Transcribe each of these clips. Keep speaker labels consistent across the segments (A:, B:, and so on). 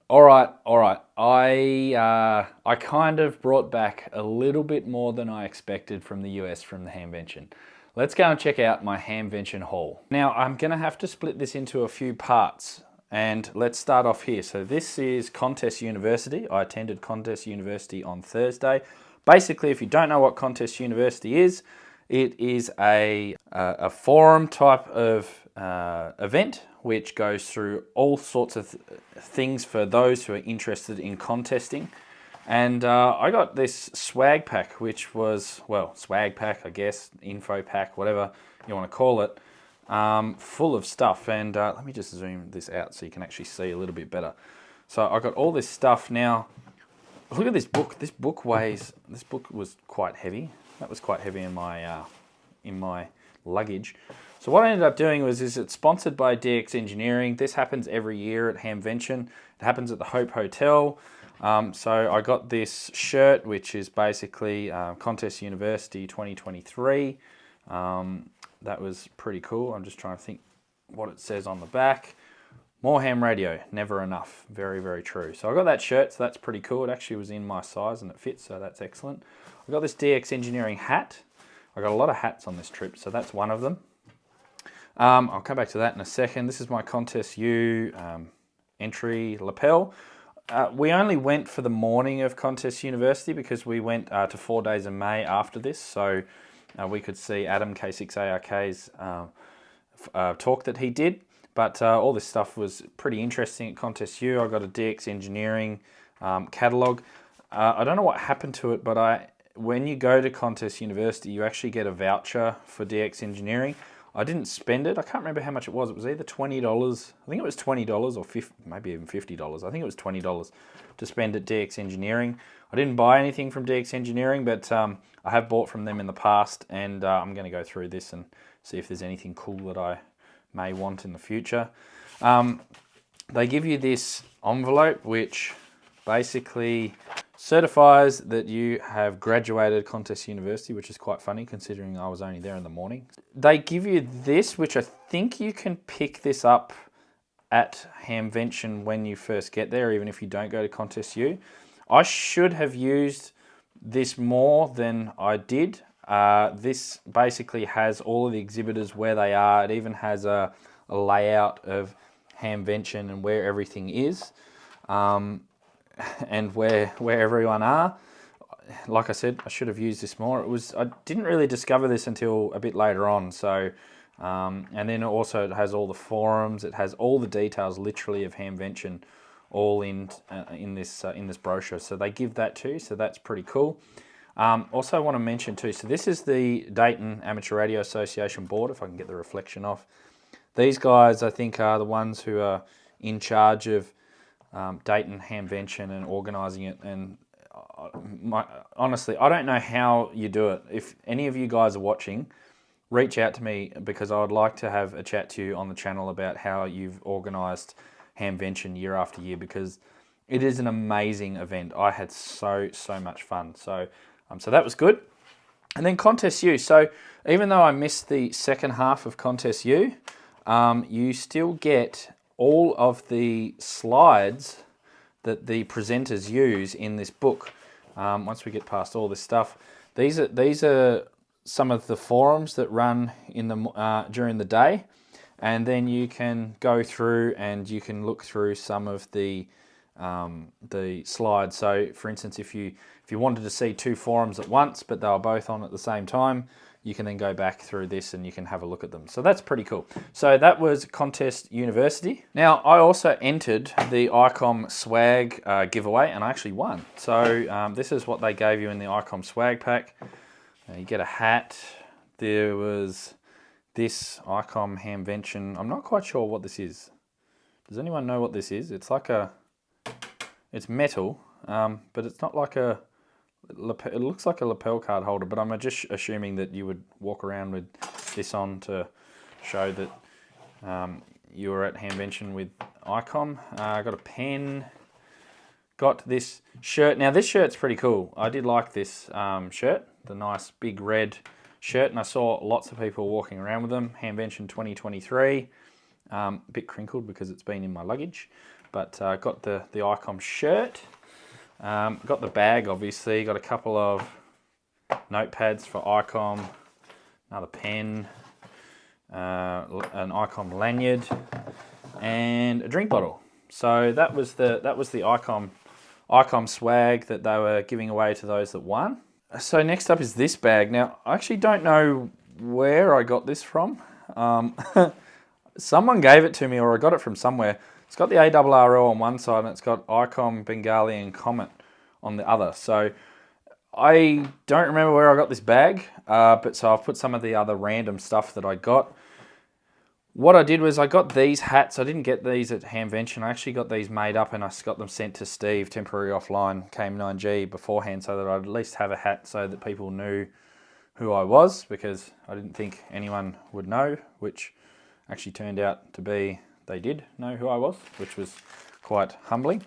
A: All right. I kind of brought back a little bit more than I expected from the US from the Hamvention. Let's go and check out my Hamvention haul. Now I'm going to have to split this into a few parts, and let's start off here. So this is Contest University. I attended Contest University on Thursday. Basically, if you don't know what Contest University is, it is a forum type of event which goes through all sorts of things for those who are interested in contesting. And I got this swag pack, which was, well, swag pack, I guess, info pack, whatever you want to call it, full of stuff. And let me just zoom this out so you can actually see a little bit better. So I got all this stuff. Now, look at this book. This book was quite heavy. That was quite heavy in my luggage. So what I ended up doing is it's sponsored by DX Engineering. This happens every year at Hamvention. It happens at the Hope Hotel. So I got this shirt, which is basically Contest University 2023. That was pretty cool. I'm just trying to think what it says on the back. More ham radio, never enough. Very, very true. So I got that shirt, so that's pretty cool. It actually was in my size and it fits, so that's excellent. I got this DX Engineering hat. I got a lot of hats on this trip, so that's one of them. I'll come back to that in a second. This is my Contest U entry lapel. We only went for the morning of Contest University because we went to 4 days in May after this, so we could see Adam K6ARK's talk that he did. But all this stuff was pretty interesting at Contest U. I got a DX Engineering catalogue. I don't know what happened to it, but when you go to Contest University, you actually get a voucher for DX Engineering. I didn't spend it. I can't remember how much it was. It was either $20. I think it was $20 or maybe even $50. I think it was $20 to spend at DX Engineering. I didn't buy anything from DX Engineering, but I have bought from them in the past, and I'm going to go through this and see if there's anything cool that I may want in the future. They give you this envelope, which basically certifies that you have graduated Contest University, which is quite funny considering I was only there in the morning. They give you this, which I think you can pick this up at Hamvention when you first get there, even if you don't go to Contest U. I should have used this more than I did. This basically has all of the exhibitors where they are. It even has a layout of Hamvention and where everything is. And where everyone are. Like I said, I should have used this more. I didn't really discover this until a bit later on. So, and then it has all the forums. It has all the details, literally, of Hamvention, all in this brochure. So they give that too. So that's pretty cool. Also, I want to mention too. So this is the Dayton Amateur Radio Association board. If I can get the reflection off, these guys I think are the ones who are in charge of Dayton Hamvention and organising it. And honestly, I don't know how you do it. If any of you guys are watching, reach out to me, because I would like to have a chat to you on the channel about how you've organised Hamvention year after year, because it is an amazing event. I had so much fun. So that was good. And then Contest U. So even though I missed the second half of Contest U, you still get all of the slides that the presenters use in this book. Once we get past all this stuff, these are some of the forums that run in during the day, and then you can go through and you can look through some of the slides. So, for instance, if you wanted to see two forums at once, but they were both on at the same time, you can then go back through this and you can have a look at them. So that's pretty cool. So that was Contest University. Now, I also entered the ICOM swag giveaway, and I actually won. So this is what they gave you in the ICOM swag pack. You get a hat. There was this ICOM Hamvention. I'm not quite sure what this is. Does anyone know what this is? It's like it's metal, but it's not like a it looks like a lapel card holder, but I'm just assuming that you would walk around with this on to show that you were at Hamvention with ICOM. I got a pen, got this shirt. Now this shirt's pretty cool. I did like this shirt, the nice big red shirt, and I saw lots of people walking around with them. Hamvention 2023, a bit crinkled because it's been in my luggage. But got the ICOM shirt. Got the bag, obviously. Got a couple of notepads for ICOM, another pen, an ICOM lanyard, and a drink bottle. So that was the ICOM swag that they were giving away to those that won. So next up is this bag. Now, I actually don't know where I got this from. Someone gave it to me, or I got it from somewhere. It's got the ARRL on one side and it's got ICOM, Bengali and Comet on the other. So I don't remember where I got this bag, but so I've put some of the other random stuff that I got. What I did was I got these hats. I didn't get these at Hamvention. I actually got these made up and I got them sent to Steve, temporary offline, KM9G beforehand, so that I'd at least have a hat so that people knew who I was, because I didn't think anyone would know, which actually turned out to be they did know who I was, which was quite humbling.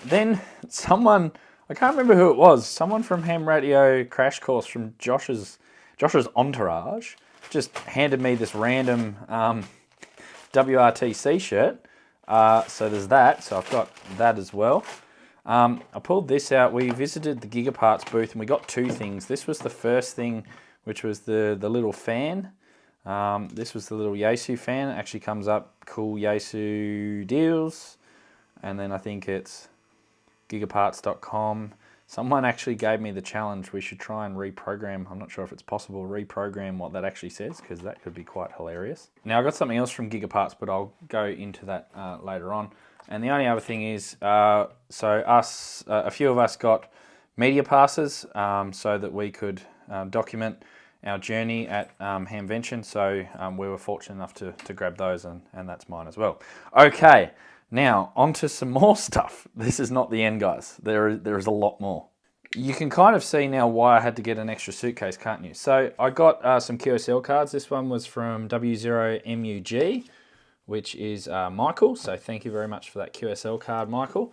A: Then someone, I can't remember who it was, someone from Ham Radio Crash Course from Josh's entourage just handed me this random WRTC shirt. So there's that. So I've got that as well. I pulled this out. We visited the Gigaparts booth and we got two things. This was the first thing, which was the little fan. This was the little Yaesu fan. It actually comes up cool Yaesu deals. And then I think it's gigaparts.com. Someone actually gave me the challenge. We should try and reprogram. I'm not sure if it's possible to reprogram what that actually says, because that could be quite hilarious. Now, I got something else from Gigaparts, but I'll go into that later on. And the only other thing is, a few of us got media passes so that we could document our journey at Hamvention. So we were fortunate enough to grab those, and that's mine as well. Okay. Now, on to some more stuff. This is not the end, guys. There is a lot more. You can kind of see now why I had to get an extra suitcase, can't you? So I got some QSL cards. This one was from W0MUG, which is Michael. So thank you very much for that QSL card, Michael.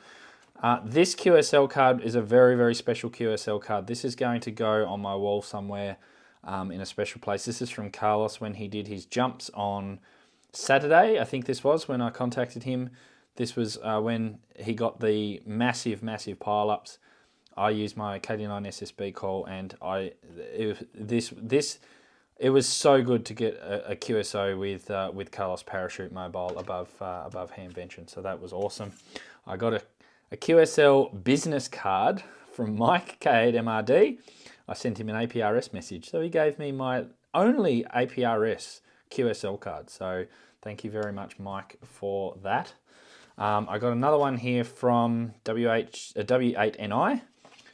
A: This QSL card is a very, very special QSL card. This is going to go on my wall somewhere in a special place. This is from Carlos when he did his jumps on Saturday. I think this was when I contacted him. This was when he got the massive, massive pile-ups. I used my KD9 SSB coil, and it was so good to get a QSO with Carlos Parachute Mobile above Hamvention. So that was awesome. I got a QSL business card from Mike K8MRD. I sent him an APRS message, so he gave me my only APRS QSL card. So thank you very much, Mike, for that. I got another one here from W8NI.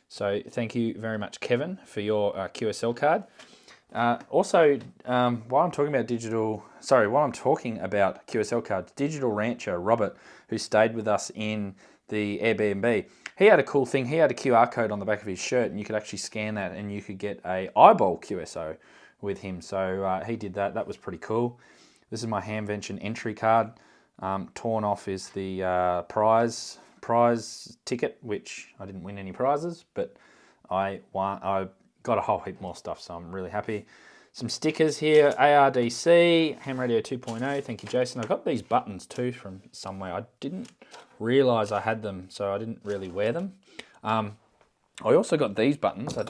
A: So thank you very much, Kevin, for your QSL card. Also, while I'm talking about QSL cards, Digital Rancher Robert, who stayed with us in the Airbnb, he had a cool thing. He had a QR code on the back of his shirt, and you could actually scan that, and you could get a eyeball QSO with him. So he did that. That was pretty cool. This is my Hamvention entry card. Torn off is the prize ticket, which I didn't win any prizes, but I got a whole heap more stuff, so I'm really happy. Some stickers here, ARDC, Ham Radio 2.0, thank you, Jason. I got these buttons too from somewhere. I didn't realise I had them, so I didn't really wear them. I also got these buttons. I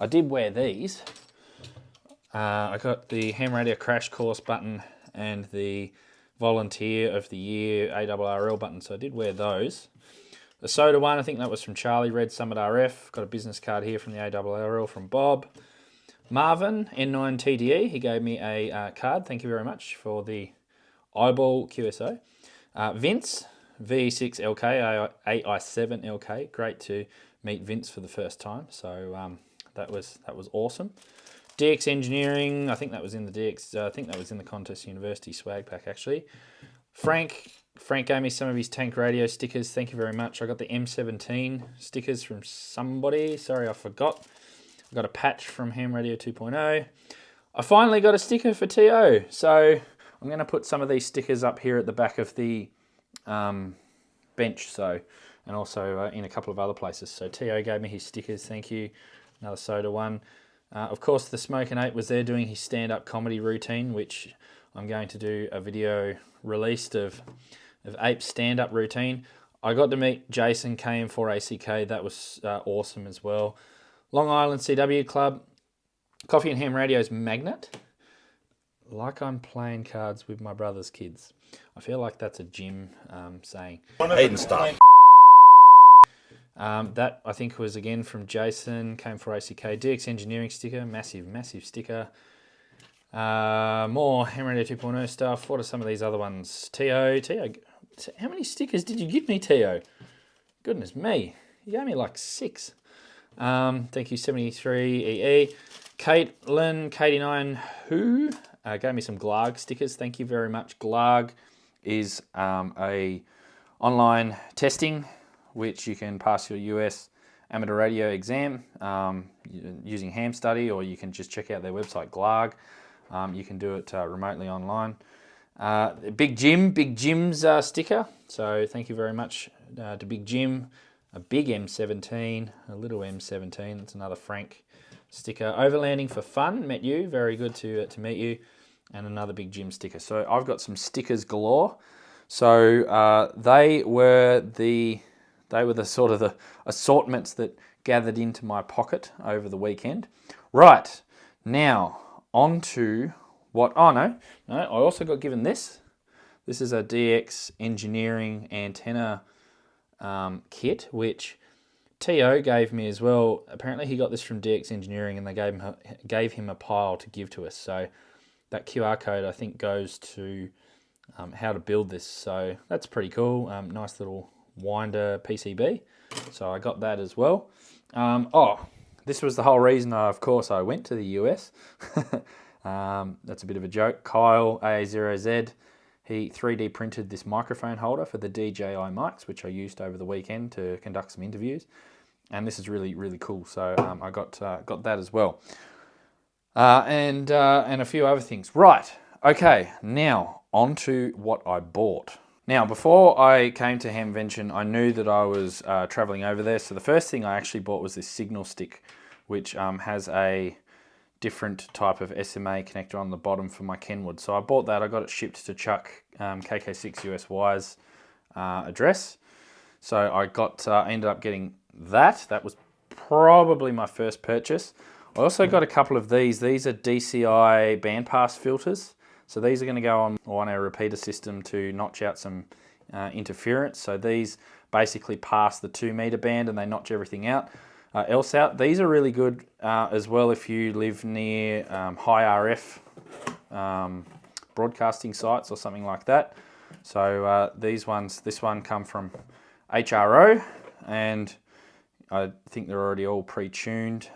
A: did wear these. I got the Ham Radio Crash Course button and the Volunteer of the Year ARRL button, so I did wear those. The soda one, I think that was from Charlie, Red Summit RF. Got a business card here from the ARRL from Bob. Marvin, N9TDE, he gave me a card. Thank you very much for the eyeball QSO. Vince, VE6LK, AI7LK. Great to meet Vince for the first time, so that was awesome. DX Engineering, I think that was in the Contest University swag pack actually. Frank gave me some of his tank radio stickers. Thank you very much. I got the M17 stickers from somebody. Sorry, I forgot. I got a patch from Ham Radio 2.0. I finally got a sticker for TO. So I'm going to put some of these stickers up here at the back of the bench. So, and also in a couple of other places. So TO gave me his stickers. Thank you. Another soda one. Of course, the Smokin' 8 was there doing his stand-up comedy routine, which I'm going to do a video released of of Ape's stand-up routine. I got to meet Jason KM4ACK. That was awesome as well. Long Island CW Club. Coffee and Ham Radio's Magnet. Like I'm playing cards with my brother's kids. I feel like that's a gym saying.
B: Hayden style.
A: That I think was again from Jason, KM4ACK. DX Engineering sticker, massive sticker. More Ham Radio 2.0 stuff. What are some of these other ones? Tio, how many stickers did you give me, Tio? Goodness me, you gave me like 6. Thank you, 73EE. Caitlin, Katie9, who gave me some Glarg stickers. Thank you very much. Glarg is a online testing which you can pass your US amateur radio exam using Ham Study, or you can just check out their website, Glarg. You can do it remotely online. Big Jim's sticker. So thank you very much to Big Jim. A big M17, a little M17. That's another Frank sticker. Overlanding for fun. Met you. Very good to meet you. And another Big Jim sticker. So I've got some stickers galore. So they were the sort of the assortments that gathered into my pocket over the weekend. Right, now on to what, no, I also got given this. This is a DX Engineering antenna kit, which T.O. gave me as well. Apparently he got this from DX Engineering and they gave him a pile to give to us. So that QR code I think goes to how to build this. So that's pretty cool. Nice little winder PCB. So I got that as well. This was the whole reason, of course, I went to the US. That's a bit of a joke. Kyle, AA0Z, he 3D printed this microphone holder for the DJI mics, which I used over the weekend to conduct some interviews. And this is really, really cool. So I got that as well. And a few other things. Right, okay, now on to what I bought. Now, before I came to Hamvention, I knew that I was traveling over there. So the first thing I actually bought was this signal stick, which has a different type of SMA connector on the bottom for my Kenwood. So I bought that. I got it shipped to Chuck, KK6 USY's address. So I ended up getting that. That was probably my first purchase. I also got a couple of these. These are DCI bandpass filters. So these are going to go on our repeater system to notch out some interference. So these basically pass the 2 meter band and they notch everything else out. These are really good as well if you live near high RF broadcasting sites or something like that. So this one come from HRO, and I think they're already all pre-tuned.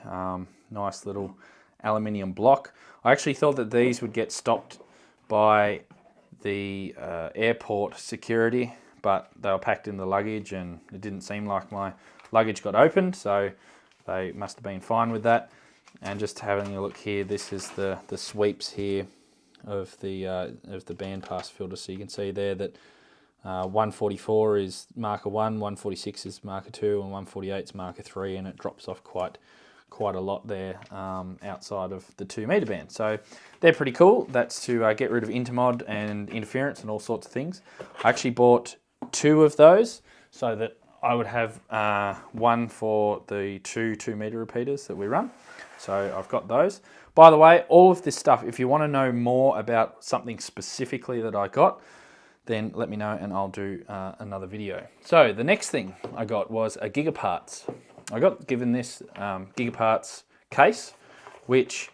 A: Nice little aluminium block. I actually thought that these would get stopped by the airport security, but they were packed in the luggage and it didn't seem like my luggage got opened, so they must have been fine with that. And just having a look here, this is the sweeps here of the bandpass filter. So you can see there that 144 is marker 1, 146 is marker 2, and 148 is marker 3, and it drops off quite a lot there outside of the 2 meter band. So they're pretty cool. That's to get rid of intermod and interference and all sorts of things. I actually bought 2 of those so that I would have one for the 2 meter repeaters that we run. So I've got those. By the way, all of this stuff, if you want to know more about something specifically that I got, then let me know and I'll do another video. So the next thing I got was a Gigaparts. I got given this Gigaparts case, which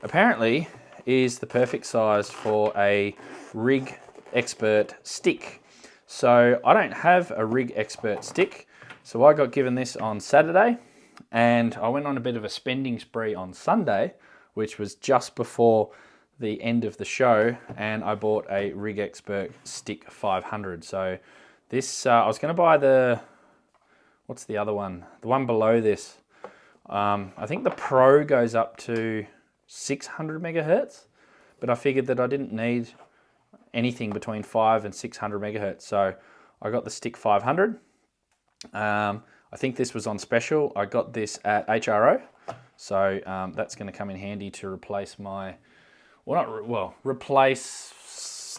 A: apparently is the perfect size for a Rig Expert stick. So I don't have a Rig Expert stick, so I got given this on Saturday, and I went on a bit of a spending spree on Sunday, which was just before the end of the show, and I bought a Rig Expert Stick 500. So this, I was going to buy what's the other one? The one below this. I think the Pro goes up to 600 megahertz, but I figured that I didn't need anything between 5 and 600 megahertz. So I got the Stick 500. I think this was on special. I got this at HRO. So that's going to come in handy to replace my, replace /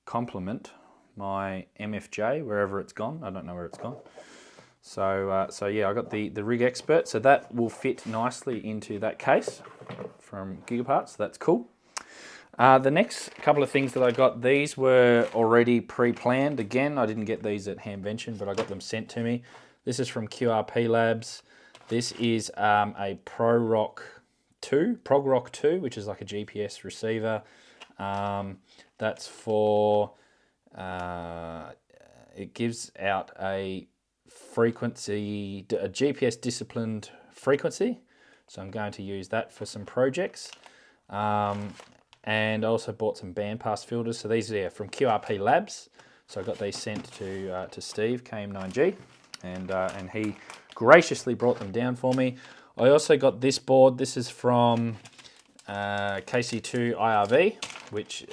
A: complement my MFJ wherever it's gone. I don't know where it's gone. So yeah, I got the Rig Expert, so that will fit nicely into that case from Gigaparts. So that's cool. The next couple of things that I got, these were already pre-planned. Again, I didn't get these at Hamvention, but I got them sent to me. This is from QRP Labs. This is a ProRock 2, which is like a GPS receiver. That's for, it gives out a frequency, a GPS disciplined frequency. So I'm going to use that for some projects. And I also bought some bandpass filters. So these are from QRP Labs. So I got these sent to Steve, KM9G, and he graciously brought them down for me. I also got this board. This is from KC2 IRV, which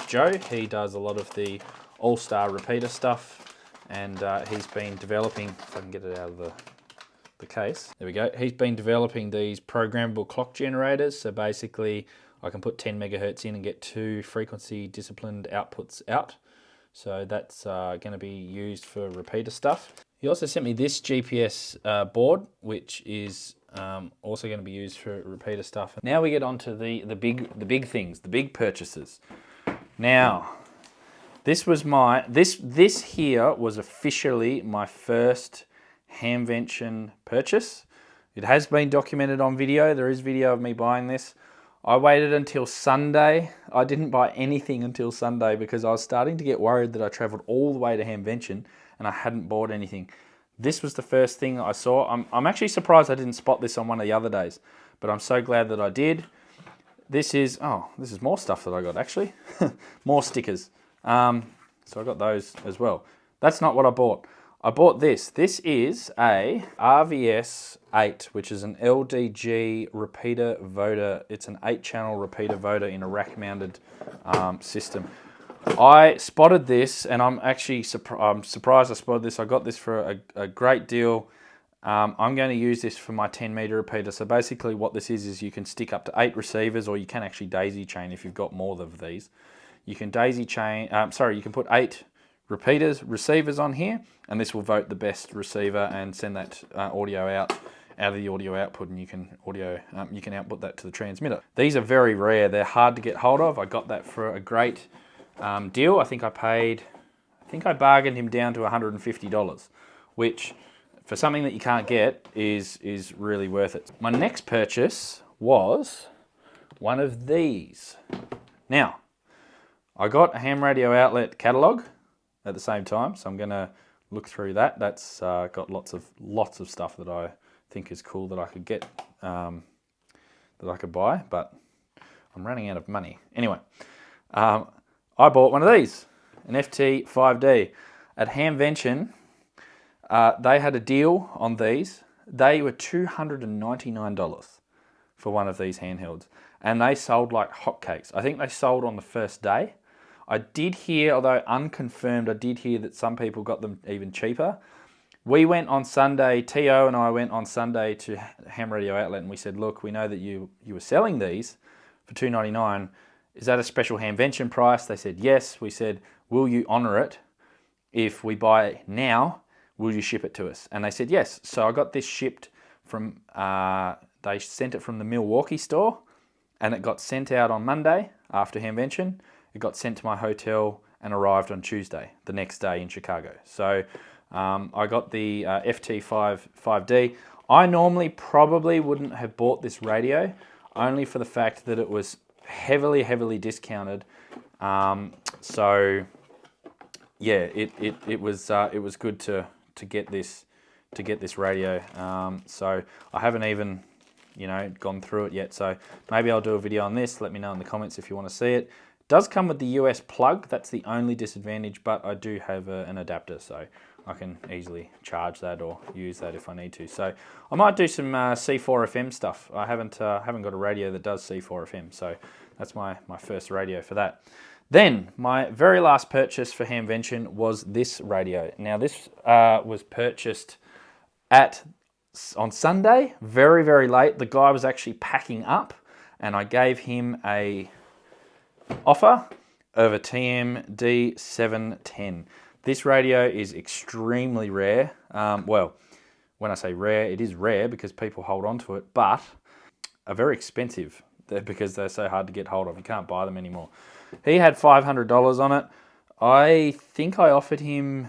A: Joe, he does a lot of the all-star repeater stuff, and he's been developing, if I can get it out of the case, there we go. He's been developing these programmable clock generators. So basically I can put 10 megahertz in and get 2 frequency disciplined outputs out. So that's going to be used for repeater stuff. He also sent me this GPS board, which is also going to be used for repeater stuff. Now we get on to the big things, the big purchases. Now, this was this here was officially my first Hamvention purchase. It has been documented on video. There is video of me buying this. I waited until Sunday. I didn't buy anything until Sunday because I was starting to get worried that I travelled all the way to Hamvention and I hadn't bought anything. This was the first thing I saw. I'm actually surprised I didn't spot this on one of the other days, but I'm so glad that I did. This is more stuff that I got actually. More stickers. So I got those as well. That's not what I bought. I bought this. This is a RVS 8, which is an LDG repeater voder. It's an 8-channel repeater voder in a rack-mounted system. I spotted this, and I'm actually surprised I spotted this. I got this for a great deal. I'm going to use this for my 10-meter repeater. So basically what this is you can stick up to 8 receivers, or you can actually daisy chain if you've got more of these. You can daisy chain, you can put 8 receivers on here, and this will vote the best receiver and send that audio out of the audio output, and you can output that to the transmitter. These are very rare. They're hard to get hold of. I got that for a great deal. I think I bargained him down to $150, which for something that you can't get is really worth it. My next purchase was one of these. Now, I got a ham radio outlet catalog at the same time, so I'm going to look through that. That's got lots of stuff that I think is cool that I could get, that I could buy, but I'm running out of money. Anyway, I bought one of these, an FT5D. At Hamvention, they had a deal on these. They were $299 for one of these handhelds, and they sold like hotcakes. I think they sold on the first day. I did hear, although unconfirmed, I did hear that some people got them even cheaper. We went on Sunday, T.O. and I went on Sunday to Ham Radio Outlet, and we said, look, we know that you were selling these for $299. Is that a special Hamvention price? They said yes. We said, will you honour it? If we buy it now, will you ship it to us? And they said yes. So I got this shipped from, they sent it from the Milwaukee store, and it got sent out on Monday after Hamvention. It got sent to my hotel and arrived on Tuesday, the next day in Chicago. So I got the FT5D. I normally probably wouldn't have bought this radio, only for the fact that it was heavily discounted. So yeah, it was good to get this radio. So I haven't even gone through it yet. So maybe I'll do a video on this. Let me know in the comments if you want to see it. Does come with the US plug. That's the only disadvantage, but I do have an adapter, so I can easily charge that or use that if I need to. So I might do some C4 FM stuff. I haven't got a radio that does C4 FM, so that's my first radio for that. Then my very last purchase for Hamvention was this radio. Now this was purchased on Sunday, very late. The guy was actually packing up, and I gave him a offer of a TMD710. This radio is extremely rare. Well, when I say rare, it is rare because people hold on to it, but are very expensive because they're so hard to get hold of. You can't buy them anymore. He had $500 on it. I think I offered him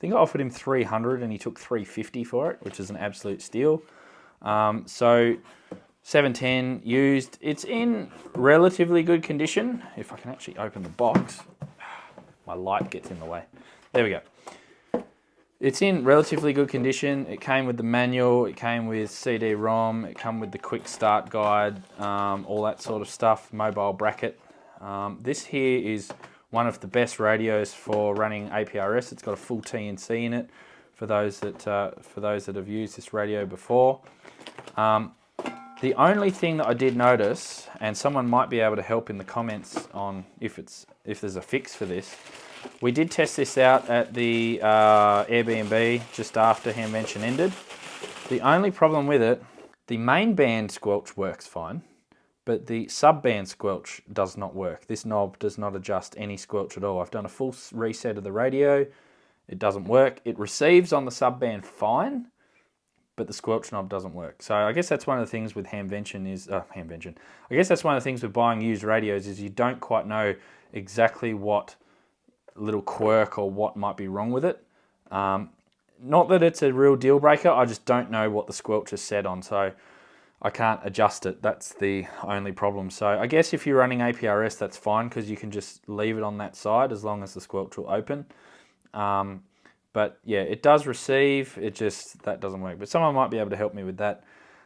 A: $300 and he took $350 for it, which is an absolute steal. So 710 used. It's in relatively good condition. If I can actually open the box, my light gets in the way. There we go. It's in relatively good condition. It came with the manual, it came with CD-ROM, it came with the quick start guide, all that sort of stuff, mobile bracket. This here is one of the best radios for running APRS. It's got a full TNC in it for those that have used this radio before. The only thing that I did notice, and someone might be able to help in the comments on if there's a fix for this. We did test this out at the Airbnb just after Hamvention ended. The only problem with it, the main band squelch works fine, but the sub-band squelch does not work. This knob does not adjust any squelch at all. I've done a full reset of the radio. It doesn't work. It receives on the sub-band fine, but the squelch knob doesn't work. So I guess that's one of the things with Hamvention is, Hamvention. I guess that's one of the things with buying used radios is you don't quite know exactly what little quirk or what might be wrong with it. Not that it's a real deal breaker, I just don't know what the squelch is set on, so I can't adjust it. That's the only problem. So I guess if you're running APRS, that's fine because you can just leave it on that side as long as the squelch will open. But yeah, it does receive, that doesn't work. But someone might be able to help me with that.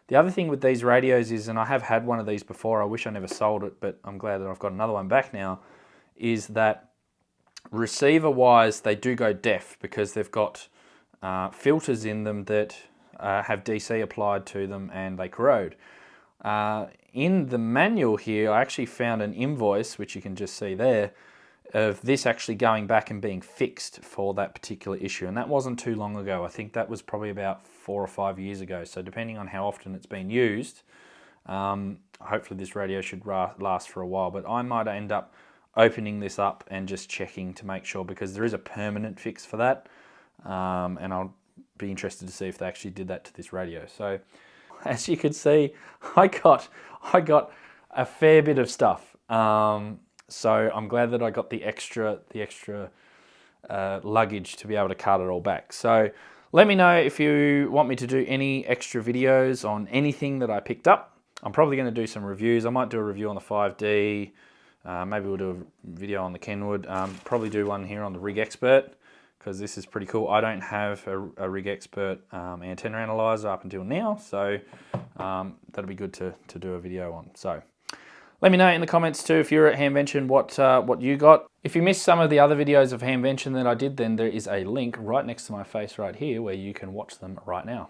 A: The other thing with these radios is, and I have had one of these before, I wish I never sold it, but I'm glad that I've got another one back now, is that receiver-wise, they do go deaf because they've got filters in them that have DC applied to them and they corrode. In the manual here, I actually found an invoice, which you can just see there, of this actually going back and being fixed for that particular issue. And that wasn't too long ago. I think that was probably about 4 or 5 years ago. So depending on how often it's been used, hopefully this radio should last for a while. But I might end up opening this up and just checking to make sure, because there is a permanent fix for that, and I'll be interested to see if they actually did that to this radio. So as you can see, I got a fair bit of stuff, so I'm glad that I got the extra luggage to be able to cart it all back. So let me know if you want me to do any extra videos on anything that I picked up. I'm probably going to do some reviews. I might do a review on the 5D. Maybe we'll do a video on the Kenwood. Probably do one here on the Rig Expert because this is pretty cool. I don't have a Rig Expert antenna analyzer up until now, so that'll be good to do a video on. So let me know in the comments too if you're at Hamvention what you got. If you missed some of the other videos of Hamvention that I did, then there is a link right next to my face right here where you can watch them right now.